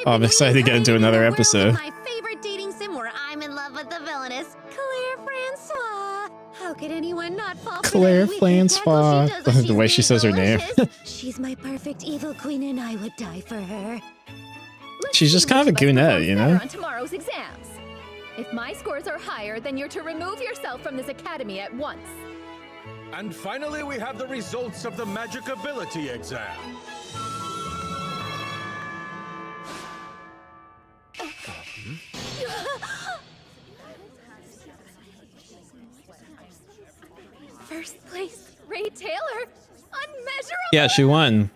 Oh, I'm excited to get into another World episode. is my favorite dating sim where I'm in love with the villainess, Claire Francois. How could anyone not fall for Claire that wicked Francois. cackle she does when The way she's she says her being name. delicious? She's my perfect evil queen and I would die for her. She's just kind of a goonette, you know? On tomorrow's exams. If my scores are higher, then you're to remove yourself from this academy at once. And finally, we have the results of the magic ability exam. First place, Ray Taylor. Unmeasurable. Yeah, she won.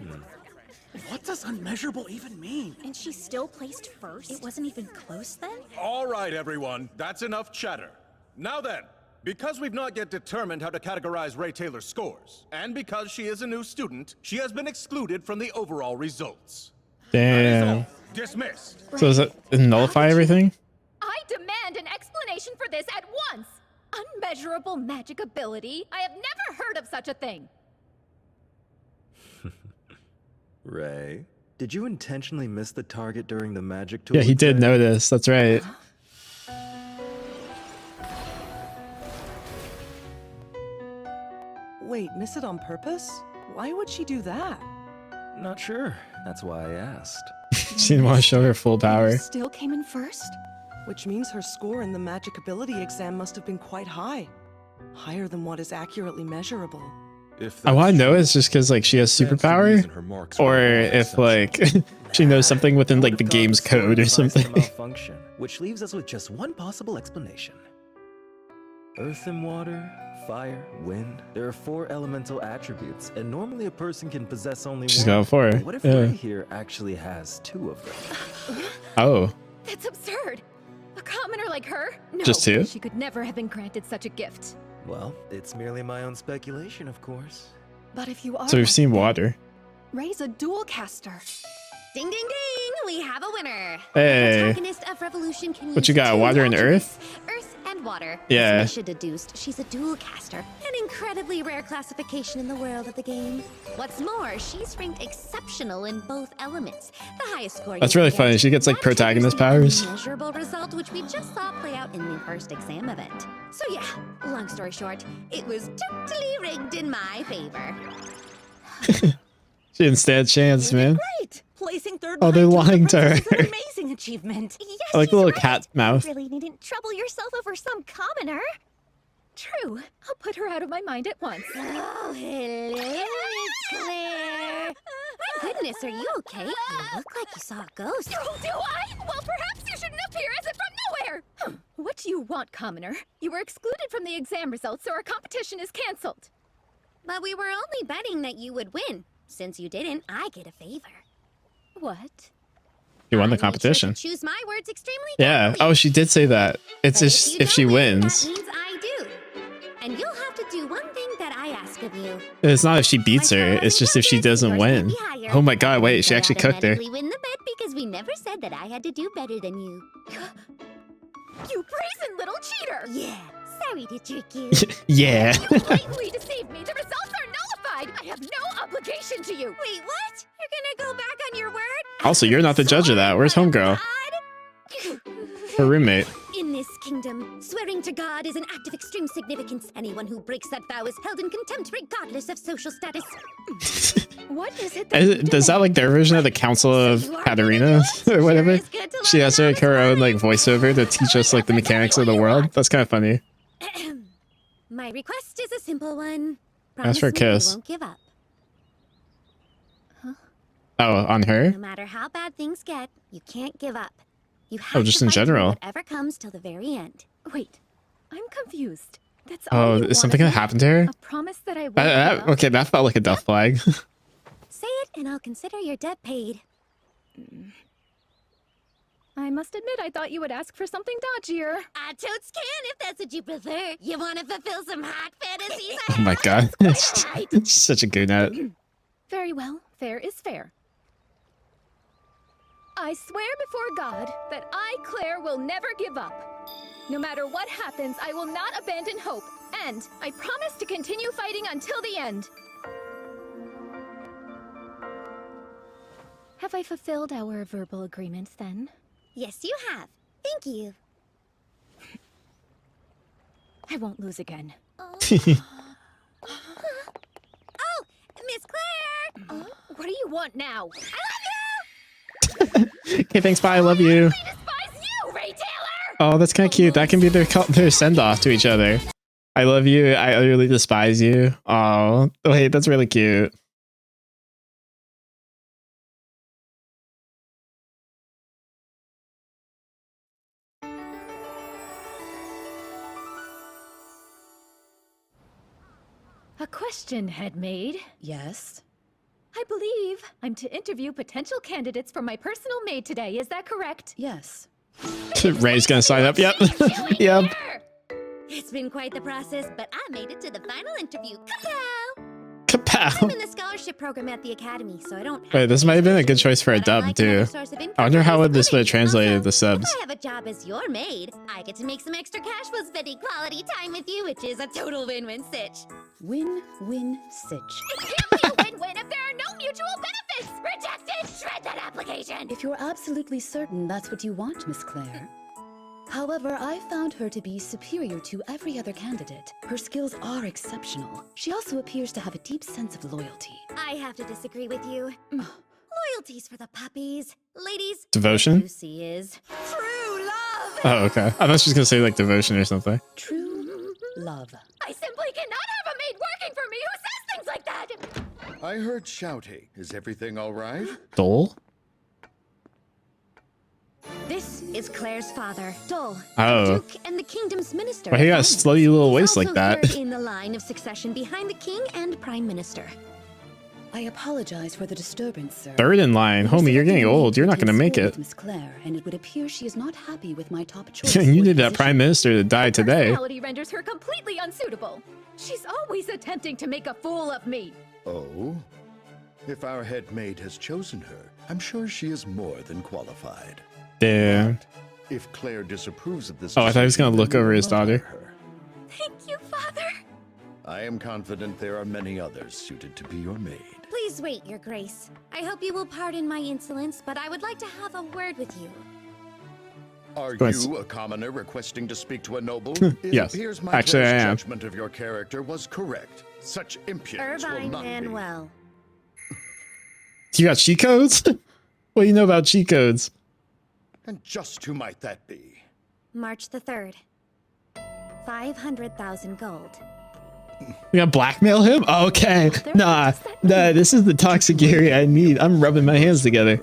What does unmeasurable even mean? And she still placed first? It wasn't even close then? All right, everyone, that's enough chatter. Now then, because we've not yet determined how to categorize Ray Taylor's scores, and because she is a new student, she has been excluded from the overall results. Damn. Dismissed. So does it nullify everything? I demand an explanation for this at once. Unmeasurable magic ability? I have never heard of such a thing. Ray, did you intentionally miss the target during the magic tool? Yeah, he did notice. That's right. Wait, miss it on purpose? Why would she do that? Not sure. That's why I asked. She didn't want to show her full power. Still came in first? Which means her score in the magic ability exam must have been quite high. Higher than what is accurately measurable. I want to know it's just because like she has superpower, or if like she knows something within like the game's code or something. Malfunction, which leaves us with just one possible explanation. Earth and water, fire, wind. There are 4 elemental attributes, and normally a person can possess only She's one. going for it. What if Yeah. Ray here actually has 2 of them? Oh, That's absurd. A commoner like her? No, just 2? she could never have been granted such a gift. Well, it's merely my own speculation, of course. But if you are So we've right, seen water. Ray's a dual caster. Ding, ding, ding! We have a winner. Hey. The protagonist of Revolution can What use you got, 2 water and attributes, Earth and water. Yeah. As Misha deduced, she's a dual caster, an incredibly rare classification in the world of the game. What's more, she's ranked exceptional in both elements. The highest score. That's you really can funny. get. She gets like That triggers protagonist the powers. Measurable result, which we just saw play out in the first exam event. So yeah, long story short, it was totally rigged in my favor. She didn't stand a chance, man. Great! Placing third Oh, they're behind lying to Is an her. amazing achievement. Yes, I like the she's little right. cat mouth. You really needn't trouble yourself over some commoner. True. I'll put her out of my mind at once. Oh, hello, Claire. My goodness, are you okay? You look like you saw a ghost. Oh, do I? Well, perhaps you shouldn't appear as if from nowhere. What do you want, commoner? You were excluded from the exam results, so our competition is cancelled. But we were only betting that you would win. Since you didn't, I get a favor. What? You won the I made sure to competition. choose my words extremely Yeah. carefully. Oh, she did say that. It's But just you if she don't win, wins. That means I do. And you'll have to do one thing that I ask of you. It's not if she beats her. It's just if she doesn't win. Oh my god! Wait, she You'll actually cooked her. automatically win the bet because we never said that I had to do better than you. You brazen little cheater! Yeah. Sorry to trick you. Yeah. You blatantly deceived me. The results are nullified. I have no obligation to you. Wait, what? You're gonna go back on your word? Also, you're not the judge of that. Where's homegirl? God? Her roommate. In this kingdom, swearing to God is an act of extreme significance. Anyone who breaks that vow is held in contempt regardless of social status. What is it Does that like their version of the Council of Katarina or whatever? She has like her own like voiceover to teach us like the mechanics of the world. That's kind of funny. My request is a simple one. Ask for a Promise me you kiss. won't give up. Oh, on her? No matter how bad things get, you can't give up. You have just to in fight through general. whatever comes till the very end. Wait, I'm confused. That's Oh, all you is want something of gonna me? happen to her? A promise that I won't give up? Okay, that felt like a death flag. Say it and I'll consider your debt paid. I must admit, I thought you would ask for something dodgier. I totes can if that's what you prefer. You want to fulfill some hot fantasies? Oh my god. It's such a good net. Very well, fair is fair. I swear before God that I, Claire, will never give up. No matter what happens, I will not abandon hope, and I promise to continue fighting until the end. Have I fulfilled our verbal agreements then? Yes, you have. Thank you. I won't lose again. Oh, Miss Claire! What do you want now? Okay, thanks, bye, I love you. I despise you, Ray Taylor! Oh, that's kind of cute. That can be their send-off to each other. I love you, I utterly despise you. Oh, wait, that's really cute. A question, head maid. Yes? I believe I'm to interview potential candidates for my personal maid today. Is that correct? Yes. Ray's gonna sign up. Yep. Yep. Here! It's been quite the process, but I made it to the final interview. Kapow! I'm Kapow. in the scholarship program at the academy, so I don't. Wait, this might have been a good choice for a But I dub like too. another source of income I wonder for how would this would cooking. have translated Also, the subs. If I have a job as your maid, I get to make some extra cash while spending quality time with you, which is a total win-win sitch. Win-win sitch. It can't be a win-win if there are no mutual benefits! Rejected! Shred that application! If you're absolutely certain that's what you want, Miss Claire. However, I found her to be superior to every other candidate. Her skills are exceptional. She also appears to have a deep sense of loyalty. I have to disagree with you. Loyalty's for the puppies. Ladies, Devotion? Lucy is true love. Oh, okay. I thought she was gonna say like devotion or something. True love. I simply cannot have a maid working for me who says things like that! I heard shouting. Is everything all right? Dole? This is Claire's father, Dole, Oh. the Duke and the Kingdom's minister. Why you got a Villainess. slutty little He's waist like also that? third in the line of succession behind the king and prime minister. I apologize for the disturbance, sir. Third in line. We were Homie, you're getting selecting a old. You're not maid gonna to make school it. with Miss Claire, and it would appear she is not happy with my top choice. You for the needed that position. prime minister to die today. Personality renders her completely unsuitable. She's always attempting to make a fool of me. Oh? If our head maid has chosen her, I'm sure she is more than qualified. Damn. If Claire disapproves of this Oh, I thought he was gonna decision, look then we over will his not daughter. hire her. Thank you, father. I am confident there are many others suited to be your maid. Please wait, your grace. I hope you will pardon my insolence, but I would like to have a word with you. Are course. you a commoner requesting to speak to a noble? Yes. It appears my Actually, I Claire's am. judgment of your character was correct. Such impudence will Irvine not be. Manuel. You got cheat codes? What do you know about cheat codes? And just who might that be? March the 3rd. 500,000 gold. You gotta blackmail him? Okay. Nah, this is the toxic area I need. I'm rubbing my hands together.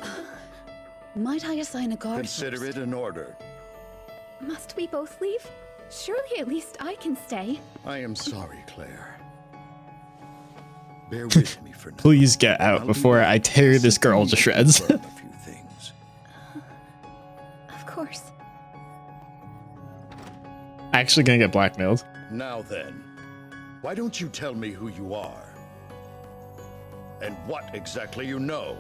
Might I assign a guard Consider first? it an order. Must we both leave? Surely at least I can stay. I am sorry, Claire. Bear with me for now. Please get out I'll be before back. I tear this girl to shreds. Confirm a few things. Of course. Actually gonna get blackmailed. Now then, why don't you tell me who you are? And what exactly you know?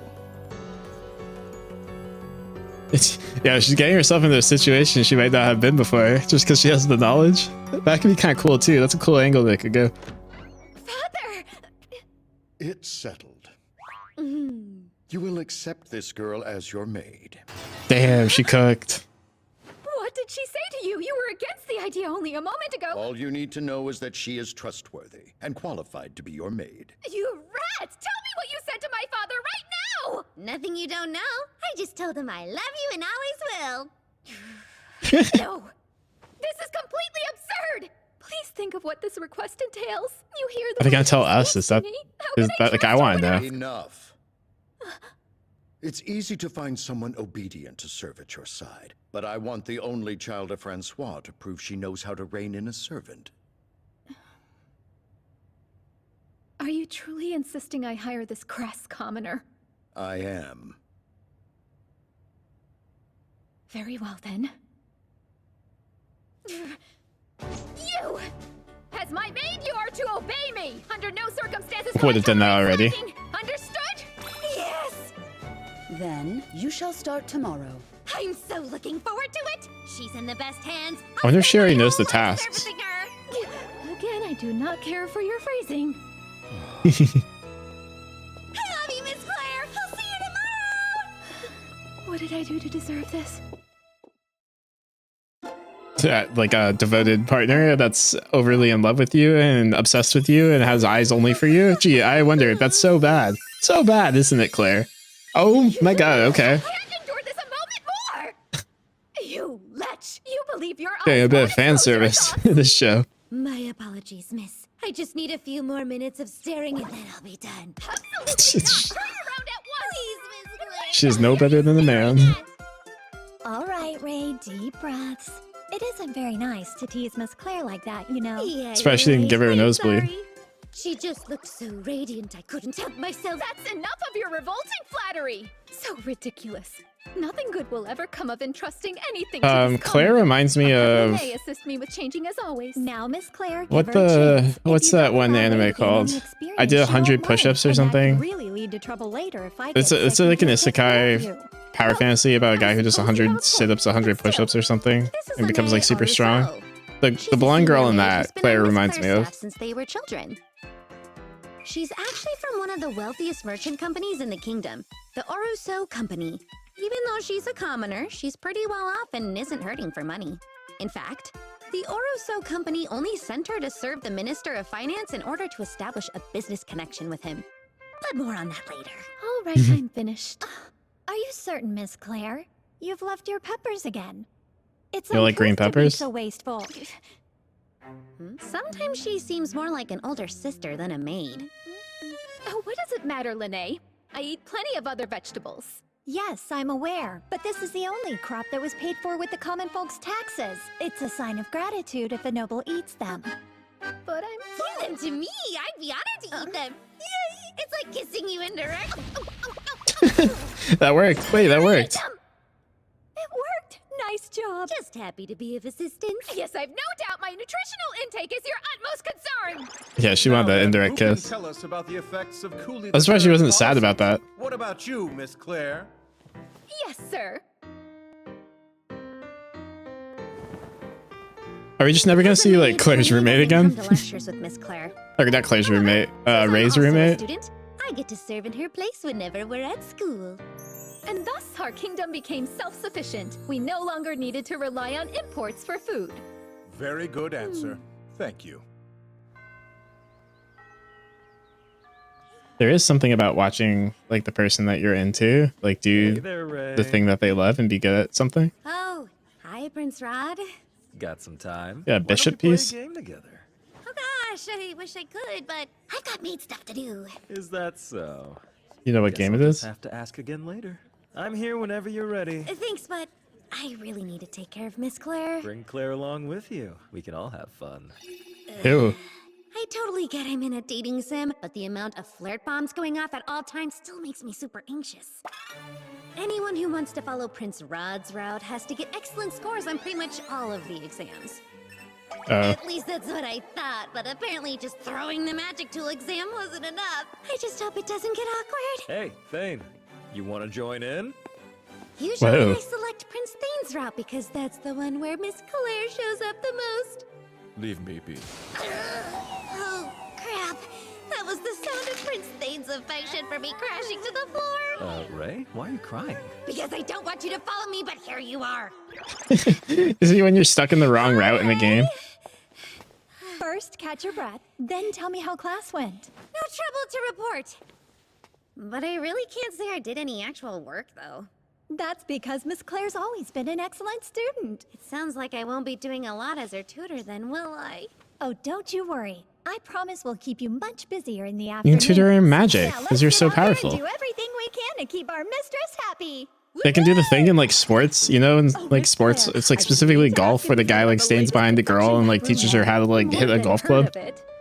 Yeah, she's getting herself into a situation she might not have been before, just because she has the knowledge. That could be kind of cool too. That's a cool angle they could go. Father! It's settled. You will accept this girl as your maid. Damn, she cooked. What did she say to you? You were against the idea only a moment ago. All you need to know is that she is trustworthy and qualified to be your maid. You rat! Tell me what you said to my father right now! Nothing you don't know. I just told him I love you and always will. No! This is completely absurd! Please think of what this request entails. You hear the Are they gonna way tell she us? speaks Is to that me? How is can I that like I trust her want to when know? Enough. It's easy to find someone obedient to serve at your side, but I want the only child of Francois to prove she knows how to rein in a servant. Are you truly insisting I hire this crass commoner? I am. Very well, then. You! As my maid, you are to obey me! Under no circumstances will Would I have done that tolerate already. slacking. Understood? Yes! Then you shall start tomorrow. I'm so looking forward to it. She's in the best hands. I wonder if she already I'll knows the spend my whole life tasks. servicing her. Again, I do not care for your phrasing. I love you, Miss Claire. I'll see you tomorrow. What did I do to deserve this? Like a devoted partner that's overly in love with you and obsessed with you and has eyes only for you. Gee, I wonder. That's so bad. So bad, isn't it, Claire? Oh my god, okay. I can't endure this a moment more! You lech! You believe your Getting a eyes bit of won't fan expose your service thoughts? in this show. My apologies, miss. I just need a few more minutes of staring and then I'll be done. Absolutely not! Turn around at once! Please, Miss Claire. She's no better than a man. All right, Ray, deep breaths. It isn't very nice to tease Miss Claire like that, you know. Yeah, Especially she didn't you're give her a right. nosebleed. Sorry. She just looked so radiant I couldn't help myself. That's enough of your revolting flattery! So ridiculous. Nothing good will ever come of entrusting anything to this Claire convent. reminds me Have of Renee assist me with changing as always. Now, Miss Claire, what give her a chance. If what's you that don't one already anime gain called? any experience, I did she won't 100 learn, push-ups or and that something. could really lead to trouble later if I It's get it's sick like an and can't take care of isekai you. power fantasy about a guy who does 100 sit-ups, 100 push-ups or something, and becomes like super strong. The blonde girl in that, Claire reminds me of. Since they were children. She's actually from one of the wealthiest merchant companies in the kingdom, the Oruso Company. Even though she's a commoner, she's pretty well off and isn't hurting for money. In fact, the Oruso Company only sent her to serve the Minister of Finance in order to establish a business connection with him. But more on that later. All right, I'm finished. Are you certain, Miss Claire? You've left your peppers again. It's You like green uncouth to be peppers? so wasteful. Sometimes she seems more like an older sister than a maid. Oh, what does it matter, Lene? I eat plenty of other vegetables. Yes, I'm aware, but this is the only crop that was paid for with the common folks' taxes. It's a sign of gratitude if a noble eats them. But I'm Give them to me! I'd be honored to eat them! Yay! It's like kissing you indirect. That worked. Wait, that worked. It worked! Nice job! Just happy to be of assistance. Yes, I've no doubt my nutritional intake is your utmost concern. Yeah, she wanted that Now then, indirect who can kiss. tell us about the effects of Cooley That's why she the wasn't Third's sad about that. What about you, Miss Claire? Yes, sir. Are we just never gonna see like Claire's roommate again? Come to lectures with Miss Claire. Or not Claire's roommate, Since I'm Ray's also a roommate. student, I get to serve in her place whenever we're at school. And thus our kingdom became self-sufficient. We no longer needed to rely on imports for food. Very good answer. Thank you. There is something about watching like the person that you're into like do Hey there, Ray. the thing that they love and be good at something. Oh, hi, Prince Rod. Got some time? Yeah, Why don't bishop we play piece. a game together? Oh gosh, I wish I could, but I've got maid stuff to do. Is that so? You know what Guess game I'll it just is? have to ask again later. I'm here whenever you're ready. Thanks, but I really need to take care of Miss Claire. Bring Claire along with you. We can all have fun. Ew. I totally get I'm in a dating sim, but the amount of flirt bombs going off at all times still makes me super anxious. Anyone who wants to follow Prince Rod's route has to get excellent scores on pretty much all of the exams. At least that's what I thought, but apparently just throwing the magic tool exam wasn't enough. I just hope it doesn't get awkward. Hey, Thane. You want to join in? Usually Whoa. I select Prince Thane's route because that's the one where Miss Claire shows up the most. Leave me be. Oh, crap. That was the sound of Prince Thane's affection for me crashing to the floor. Ray? Why are you crying? Because I don't want you to follow me, but here you are. Is it when you're stuck in the wrong route in the game? First, catch your breath, then tell me how class went. No trouble to report. But I really can't say I did any actual work, though. That's because Miss Claire's always been an excellent student. It sounds like I won't be doing a lot as her tutor then, will I? Oh, don't you worry. I promise we'll keep you much busier in the You afternoon. can tutor her in magic Now, because let's you're get so out there and powerful. do everything we can to keep our mistress happy. They can do the thing in like sports, you know, in like sports, it's like specifically golf where the guy like stands behind the girl and like teaches her how to like hit a golf club.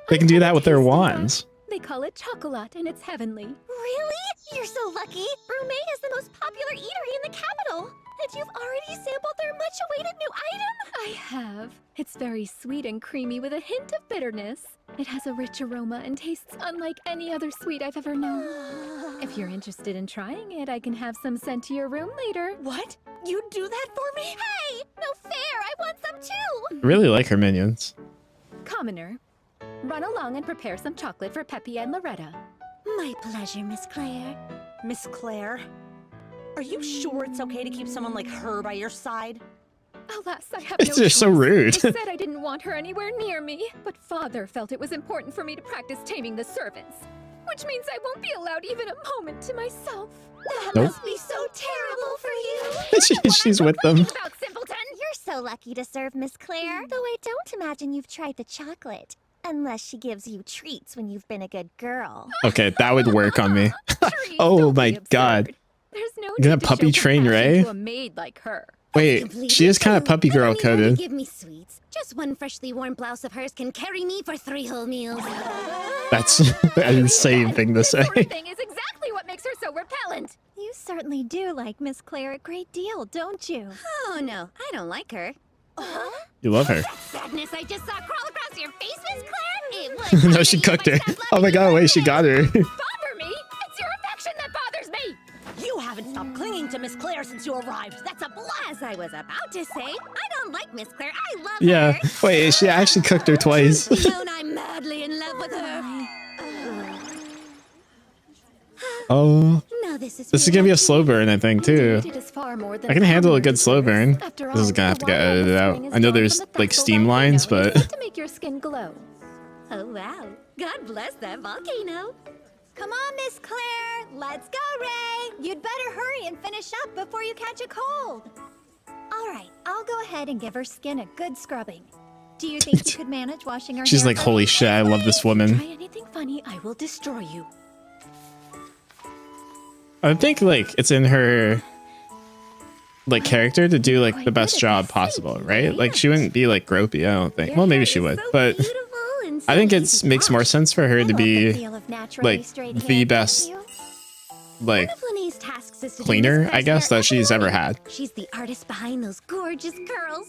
They can do that with their wands. They call it chocolate, and it's heavenly. Really? You're so lucky. Roommate is the most popular eatery in the capital. And you've already sampled their much-awaited new item? I have. It's very sweet and creamy with a hint of bitterness. It has a rich aroma and tastes unlike any other sweet I've ever known. If you're interested in trying it, I can have some sent to your room later. What? You'd do that for me? Hey! No fair! I want some too! I really like her minions. Commoner, run along and prepare some chocolate for Peppy and Loretta. My pleasure, Miss Claire. Miss Claire. Are you sure it's okay to keep someone like her by your side? Alas, I have no They're so choice. rude. I said I didn't want her anywhere near me, but Father felt it was important for me to practice taming the servants, which means I won't be allowed even a moment to myself. That Nope. must be so terrible for you. She's with them. About simpleton. You're so lucky to serve Miss Claire. Though I don't imagine you've tried the chocolate. Unless she gives you treats when you've been a good girl. Okay, that would work on me. Trees, Oh don't my be absurd. god. There's no You're gonna need to puppy show train compassion Ray? to a maid like her. Wait, Completely she is kind of true. puppy I girl don't need her to coded. give me sweets. Just one freshly worn blouse of hers can carry me for 3 whole meals. That's an insane thing to This sort say. of thing is exactly what makes her so repellent. You certainly do like Miss Claire a great deal, don't you? Oh no, I don't like her. You love her. Sadness I just saw crawl across your face, Miss Claire. It was No, she cooked her. Oh my god, wait, she got her. Bother me? It's your affection that bothers me. You haven't stopped clinging to Miss Claire since you arrived. That's a As I was about to say, I don't like Miss Claire. I love Yeah. her. Wait, she actually cooked her twice. Known I'm madly in love with her. Oh. Now this is Gonna be a slow burn, I think, too. It is far more than I can handle a common good slow burn. After This is all, gonna have to the get water of the edited out. spring is I know drawn there's from the like thistle steam volcano lines, and but it's to make your skin glow. Oh wow. God bless that volcano. Come on, Miss Claire. Let's go, Ray. You'd better hurry and finish up before you catch a cold. All right, I'll go ahead and give her skin a good scrubbing. Do you think you could manage washing her she's hair like, for holy me? shit, I love this Try woman. anything funny, I will destroy you. I think like it's in her like character to do like the best job possible, right? Like she wouldn't be like gropey, I don't think. Your Well, maybe hair she is would, so but beautiful and so I think easy it to makes more wash. sense for her I to love the be feel of naturally like straight the hair, best don't you? like One of Lene's tasks is to do cleaner, Miss I Claire's guess, hair that she's every ever morning. had. She's the artist behind those gorgeous curls.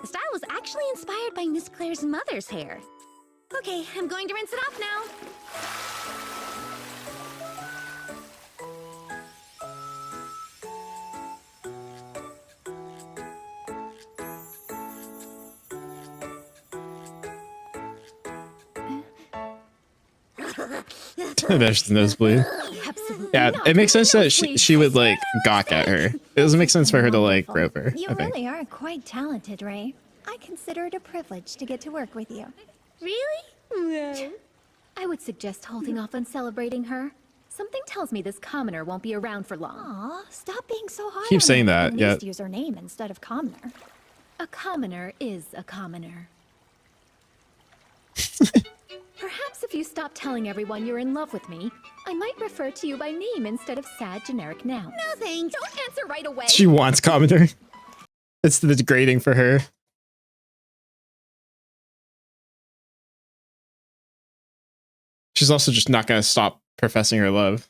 The style was actually inspired by Miss Claire's mother's hair. Okay, I'm going to rinse it off now. There's the nosebleed. Absolutely Yeah, not. it makes sense that Nosebleed. she would like gawk at her. It doesn't make sense for her to like grope her, You I think. really are quite talented, Ray. I consider it a privilege to get to work with you. Really? No. I would suggest holding off on celebrating her. Something tells me this commoner won't be around for long. Aw, stop being so hard Keep on saying her. that, At least yeah. use her name instead of commoner. A commoner is a commoner. Perhaps if you stop telling everyone you're in love with me, I might refer to you by name instead of sad generic noun. No thanks. Don't answer right away. She wants commoner. It's the degrading for her. She's also just not gonna stop professing her love.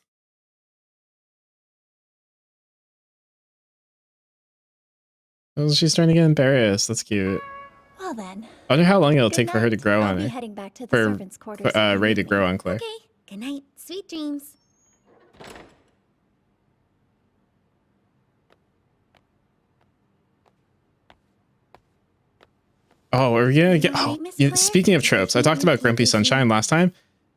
Oh, she's starting to get embarrassed. That's cute. Well then. I wonder how long it'll Good take for her to night. grow I'll on be her. heading back to the For servants' quarters. Ray to grow on Claire. Okay. Good night. Sweet dreams. Oh, are we gonna get? Alright, Oh, Miss yeah, Claire, speaking of I tropes, I think talked we about Grumpy need to Sunshine last time.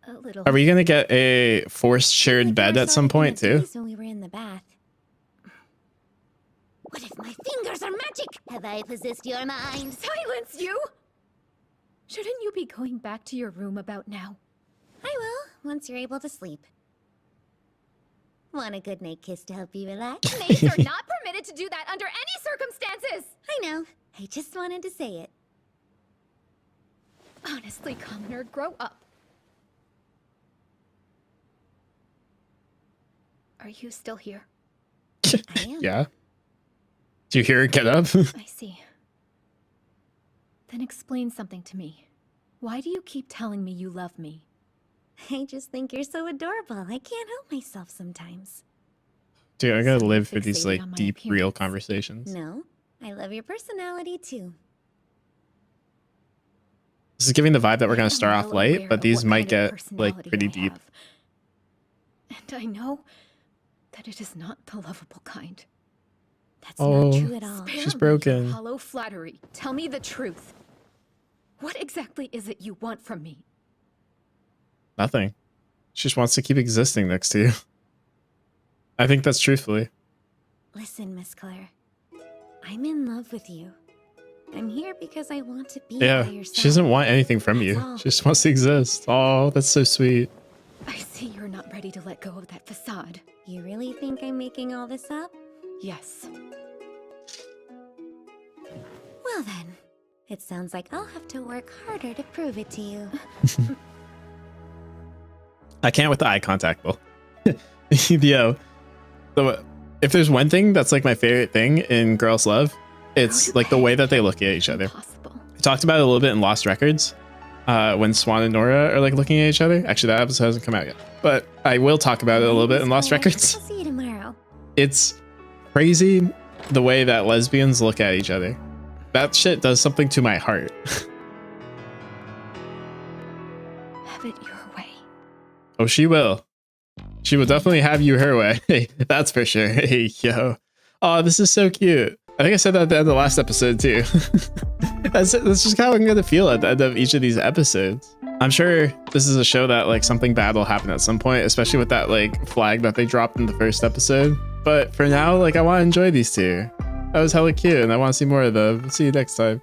A little. Are we gonna get a forced shared Like bed we at saw some in point the too? days when we were in the bath. What if my fingers are magic? Have I possessed your mind? Silence you! Shouldn't you be going back to your room about now? I will, once you're able to sleep. Want a good night kiss to help you relax? Maids are not permitted to do that under any circumstances! I know. I just wanted to say it. Honestly, commoner, grow up. Are you still here? I am. Yeah. Do you hear her get up? I see. Then explain something to me. Why do you keep telling me you love me? I just think you're so adorable. I can't help myself sometimes. Dude, I gotta So live for these fixated like on my deep, real appearance. conversations. No, I love your personality too. This is giving the vibe that we're I gonna am start off well light, aware but of these what might kind of get like personality pretty I deep. have. And I know that it is not the lovable kind. That's Oh. not true at all. Spare She's me your broken. hollow flattery. Tell me the truth. What exactly is it you want from me? Nothing. She just wants to keep existing next to you. I think that's truthfully. Listen, Miss Claire. I'm in love with you. I'm here because I want to be Yeah, by your side. she doesn't want anything from That's you. all. She just wants to exist. Oh, that's so sweet. I see you're not ready to let go of that facade. You really think I'm making all this up? Yes. Well then, it sounds like I'll have to work harder to prove it to you. I can't with the eye contact though. Yo, so if there's one thing that's like my favorite thing in girls' love, it's like the way that they look at each other. Impossible. I talked about it a little bit in Lost Records, when Swan and Nora are like looking at each other. Actually, that episode hasn't come out yet, but I will talk about it a little bit in Lost Records. I'll see you tomorrow. It's crazy the way that lesbians look at each other. That shit does something to my heart. Have it your way. Oh, she will. She will definitely have you her way. That's for sure. Hey, yo. Oh, this is so cute. I think I said that at the end of the last episode too. that's just how I'm gonna feel at the end of each of these episodes. I'm sure this is a show that like something bad will happen at some point, especially with that like flag that they dropped in the first episode. But for now, like I want to enjoy these two. That was hella cute and I want to see more of them. See you next time.